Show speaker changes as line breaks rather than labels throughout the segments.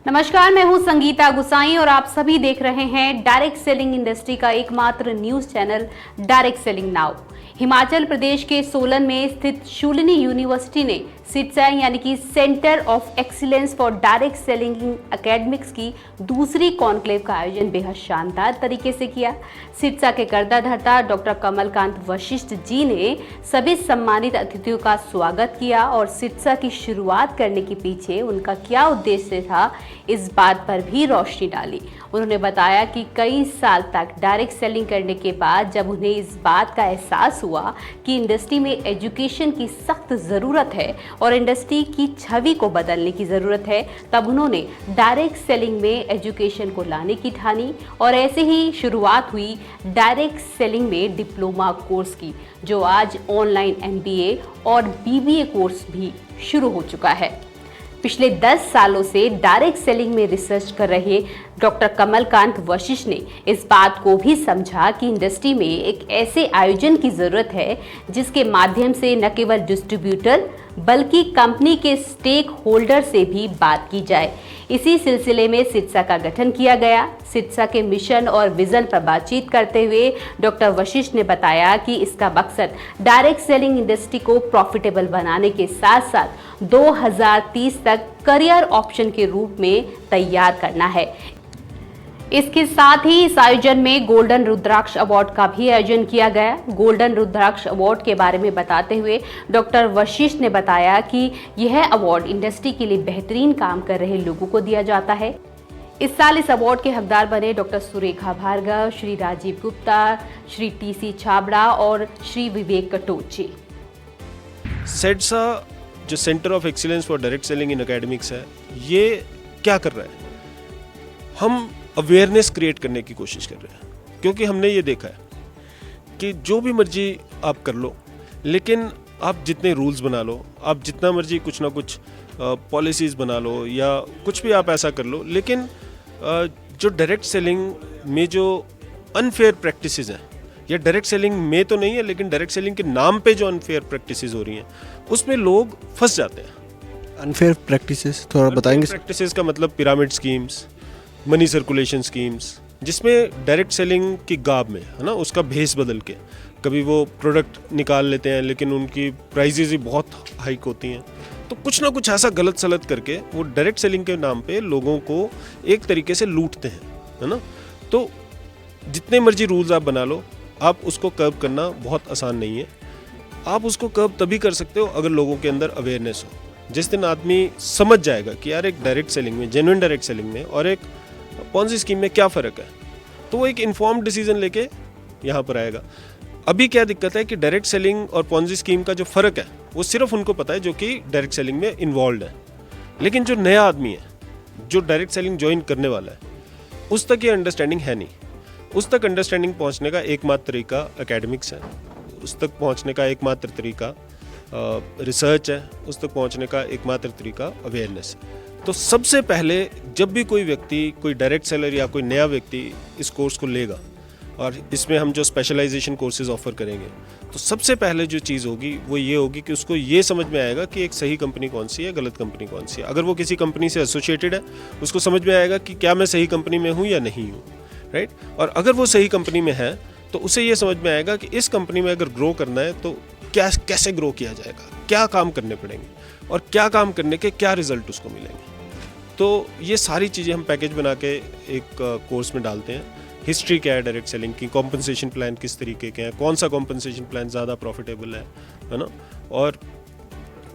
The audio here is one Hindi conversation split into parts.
नमस्कार, मैं हूं संगीता गुसाई और आप सभी देख रहे हैं डायरेक्ट सेलिंग इंडस्ट्री का एकमात्र news channel direct selling now. Himachal Pradesh के सोलन में स्थित शूलिनी यूनिवर्सिटी ने सिटसा यानी कि centre of excellence for direct selling academics की दूसरी कॉन्क्लेव का आयोजन बेहद शानदार तरीके से किया। सिटसा के कर्ताधर्ता डॉक्टर कमलकांत वशिष्ठ जी ने सभी सम्मानित अतिथियों का स्वागत किया और सिटसा की शुरुआत करने के पीछे उनका क्या उद्देश्य था, इस बात पर भी रोशनी डाली। उन्होंने बताया कि कई साल तक डायरेक्ट सेलिंग करने के बाद जब उन्हें इस बात का एहसास हुआ कि इंडस्ट्री में एजुकेशन की सख्त ज़रूरत है और इंडस्ट्री की छवि को बदलने की ज़रूरत है, तब उन्होंने डायरेक्ट सेलिंग में एजुकेशन को लाने की ठानी और ऐसे ही शुरुआत हुई डायरेक्ट सेलिंग में डिप्लोमा कोर्स की, जो आज ऑनलाइन MBA और BBA कोर्स भी शुरू हो चुका है। पिछले 10 सालों से डायरेक्ट सेलिंग में रिसर्च कर रहे डॉक्टर कमलकांत वशिष्ठ ने इस बात को भी समझा कि इंडस्ट्री में एक ऐसे आयोजन की ज़रूरत है जिसके माध्यम से न केवल डिस्ट्रीब्यूटर बल्कि कंपनी के स्टेक होल्डर से भी बात की जाए। इसी सिलसिले में सिटसा का गठन किया गया। सिटसा के मिशन और विजन पर बातचीत करते हुए डॉक्टर वशिष्ठ ने बताया कि इसका मकसद डायरेक्ट सेलिंग इंडस्ट्री को प्रॉफिटेबल बनाने के साथ साथ 2030 तक करियर ऑप्शन के रूप में तैयार करना है। इसके साथ ही इस आयोजन में गोल्डन रुद्राक्ष अवार्ड का भी आयोजन किया गया। गोल्डन रुद्राक्ष अवार्ड के बारे में बताते हुए डॉक्टर वशिष्ठ ने बताया कि यह अवार्ड इंडस्ट्री के लिए बेहतरीन काम कर रहे लोगों को दिया जाता है। इस साल इस अवार्ड के हकदार बने डॉक्टर सुरेखा भार्गव, श्री राजीव गुप्ता, श्री TC छाबड़ा और श्री विवेक कटोचे।
सिटसा जो centre of excellence for direct selling in academics है, ये क्या कर रहा है? हम अवेयरनेस क्रिएट करने की कोशिश कर रहे हैं, क्योंकि हमने ये देखा है कि जो भी मर्जी आप कर लो, लेकिन आप जितने रूल्स बना लो, आप जितना मर्जी कुछ ना कुछ पॉलिसीज़ बना लो या कुछ भी आप ऐसा कर लो, लेकिन जो डायरेक्ट सेलिंग में जो अनफेयर प्रैक्टिसेस हैं, या डायरेक्ट सेलिंग में तो नहीं है लेकिन डायरेक्ट सेलिंग के नाम पे जो अनफेयर प्रैक्टिसेस हो रही हैं, उसमें लोग फंस जाते हैं।
अनफेयर प्रैक्टिसेस थोड़ा बताएंगे?
प्रैक्टिसेस का मतलब pyramid schemes, money circulation schemes, जिसमें डायरेक्ट सेलिंग की गाब में, है ना, उसका भेस बदल के कभी वो प्रोडक्ट निकाल लेते हैं लेकिन उनकी प्राइजेज ही बहुत हाइक होती हैं। तो कुछ ना कुछ ऐसा गलत सलत करके वो डायरेक्ट सेलिंग के नाम पे लोगों को एक तरीके से लूटते हैं, है ना। तो जितने मर्जी रूल्स आप बना लो, आप उसको कर्ब करना बहुत आसान नहीं है। आप उसको कर्ब तभी कर सकते हो अगर लोगों के अंदर अवेयरनेस हो। जिस दिन आदमी समझ जाएगा कि यार एक डायरेक्ट सेलिंग में, जेन्युइन डायरेक्ट सेलिंग में और एक पॉन्जी स्कीम में क्या फ़र्क है, तो वो एक इन्फॉर्म्ड डिसीजन लेके यहाँ पर आएगा। अभी क्या दिक्कत है कि डायरेक्ट सेलिंग और पॉन्जी स्कीम का जो फ़र्क है वो सिर्फ उनको पता है जो कि डायरेक्ट सेलिंग में इन्वॉल्व है, लेकिन जो नया आदमी है, जो डायरेक्ट सेलिंग ज्वाइन करने वाला है, उस तक ये अंडरस्टैंडिंग है नहीं। उस तक अंडरस्टैंडिंग पहुँचने का एकमात्र तरीका एकेडमिक्स है, उस तक पहुँचने का एकमात्र तरीका रिसर्च है, उस तक पहुँचने का एकमात्र तरीका अवेयरनेस है। तो सबसे पहले जब भी कोई व्यक्ति, कोई डायरेक्ट सेलर या कोई नया व्यक्ति इस कोर्स को लेगा और इसमें हम जो स्पेशलाइजेशन कोर्सेज ऑफर करेंगे, तो सबसे पहले जो चीज़ होगी वो ये होगी कि उसको ये समझ में आएगा कि एक सही कंपनी कौन सी है, गलत कंपनी कौन सी है। अगर वो किसी कंपनी से एसोसिएटेड है, उसको समझ में आएगा कि क्या मैं सही कंपनी में हूँ या नहीं हूँ, राइट। और अगर वो सही कंपनी में है तो उसे ये समझ में आएगा कि इस कंपनी में अगर ग्रो करना है तो कैसे ग्रो किया जाएगा, क्या काम करने पड़ेंगे और क्या काम करने के क्या रिजल्ट उसको मिलेंगे। तो ये सारी चीज़ें हम पैकेज बना के एक कोर्स में डालते हैं। हिस्ट्री क्या है डायरेक्ट सेलिंग की, कॉम्पनसेशन प्लान किस तरीके के हैं, कौन सा कॉम्पनसेशन प्लान ज़्यादा प्रॉफिटेबल है ना, और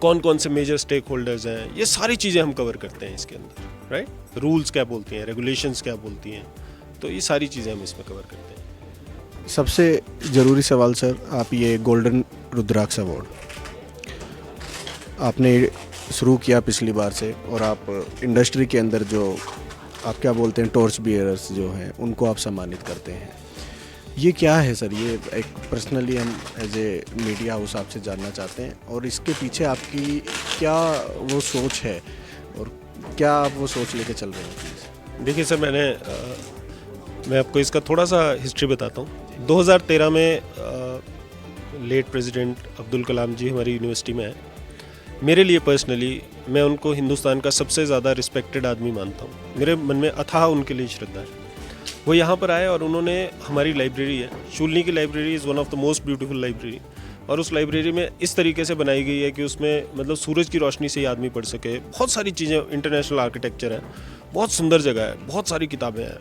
कौन कौन से मेजर स्टेक होल्डर्स हैं, ये सारी चीज़ें हम कवर करते हैं इसके अंदर, राइट। रूल्स क्या बोलती हैं, रेगुलेशंस क्या बोलती हैं, तो ये सारी चीज़ें हम इसमें कवर करते हैं।
सबसे ज़रूरी सवाल सर, आप ये गोल्डन रुद्राक्ष अवार्ड आपने शुरू किया पिछली बार से, और आप इंडस्ट्री के अंदर जो आप क्या बोलते हैं टॉर्च बियरर्स जो हैं उनको आप सम्मानित करते हैं, ये क्या है सर? ये एक पर्सनली हम एज ए मीडिया हाउस आपसे जानना चाहते हैं, और इसके पीछे आपकी क्या वो सोच है और क्या आप वो सोच लेके चल रहे हैं?
देखिए सर, मैं आपको इसका थोड़ा सा हिस्ट्री बताता हूँ। 2013 में लेट प्रेसिडेंट अब्दुल कलाम जी हमारी यूनिवर्सिटी में आए। मेरे लिए पर्सनली मैं उनको हिंदुस्तान का सबसे ज़्यादा रिस्पेक्टेड आदमी मानता हूँ। मेरे मन में अथाह उनके लिए श्रद्धा है। वो यहाँ पर आए और उन्होंने हमारी लाइब्रेरी है, शूलनी की library is one of the most beautiful library, और उस लाइब्रेरी में इस तरीके से बनाई गई है कि उसमें मतलब सूरज की रोशनी से ही आदमी पढ़ सके। बहुत सारी चीज़ें, इंटरनेशनल आर्किटेक्चर है, बहुत सुंदर जगह है, बहुत सारी किताबें हैं।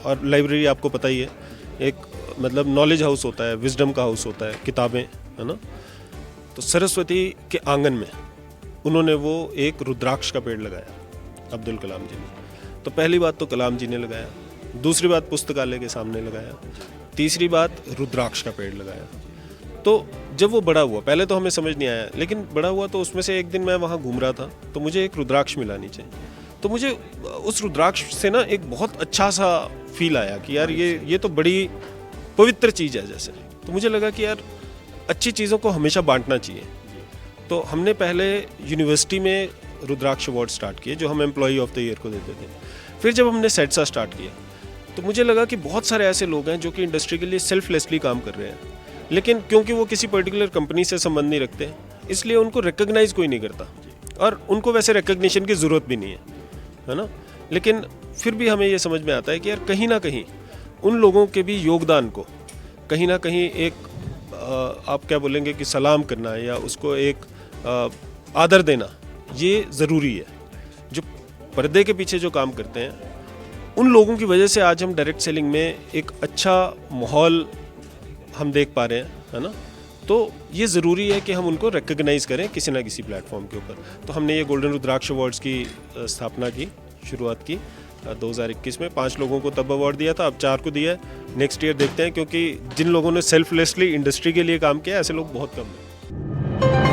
और लाइब्रेरी आपको पता ही है, एक मतलब नॉलेज हाउस होता है, विजडम का हाउस होता है, किताबें, है ना। तो सरस्वती के आंगन में उन्होंने वो एक रुद्राक्ष का पेड़ लगाया, अब्दुल कलाम जी ने। तो पहली बात तो कलाम जी ने लगाया, दूसरी बात पुस्तकालय के सामने लगाया, तीसरी बात रुद्राक्ष का पेड़ लगाया। तो जब वो बड़ा हुआ, पहले तो हमें समझ नहीं आया, लेकिन बड़ा हुआ तो उसमें से एक दिन मैं वहाँ घूम रहा था तो मुझे एक रुद्राक्ष मिला नीचे। तो मुझे उस रुद्राक्ष से ना एक बहुत अच्छा सा फील आया कि यार ये तो बड़ी पवित्र चीज़ है जैसे। तो मुझे लगा कि यार अच्छी चीज़ों को हमेशा बांटना चाहिए। तो हमने पहले यूनिवर्सिटी में रुद्राक्ष अवार्ड स्टार्ट किए जो हम एम्प्लॉई ऑफ द ईयर को देते थे। फिर जब हमने सेट्सा स्टार्ट किया तो मुझे लगा कि बहुत सारे ऐसे लोग हैं जो कि इंडस्ट्री के लिए सेल्फलेसली काम कर रहे हैं, लेकिन क्योंकि वो किसी पर्टिकुलर कंपनी से संबंध नहीं रखते इसलिए उनको रिकग्नाइज कोई नहीं करता, और उनको वैसे रिकग्निशन की ज़रूरत भी नहीं है ना। लेकिन फिर भी हमें ये समझ में आता है कि यार कहीं ना कहीं उन लोगों के भी योगदान को कहीं ना कहीं एक आप क्या बोलेंगे कि सलाम करना या उसको एक आदर देना ये ज़रूरी है। जो पर्दे के पीछे जो काम करते हैं उन लोगों की वजह से आज हम डायरेक्ट सेलिंग में एक अच्छा माहौल हम देख पा रहे हैं, है ना। तो ये ज़रूरी है कि हम उनको रिकग्नाइज़ करें किसी ना किसी प्लेटफॉर्म के ऊपर। तो हमने ये गोल्डन रुद्राक्ष अवार्ड्स की स्थापना की, शुरुआत की 2021 में। 5 लोगों को तब अवार्ड दिया था, अब 4 को दिया है। नेक्स्ट ईयर देखते हैं, क्योंकि जिन लोगों ने सेल्फलेसली इंडस्ट्री के लिए काम किया ऐसे लोग बहुत कम हैं।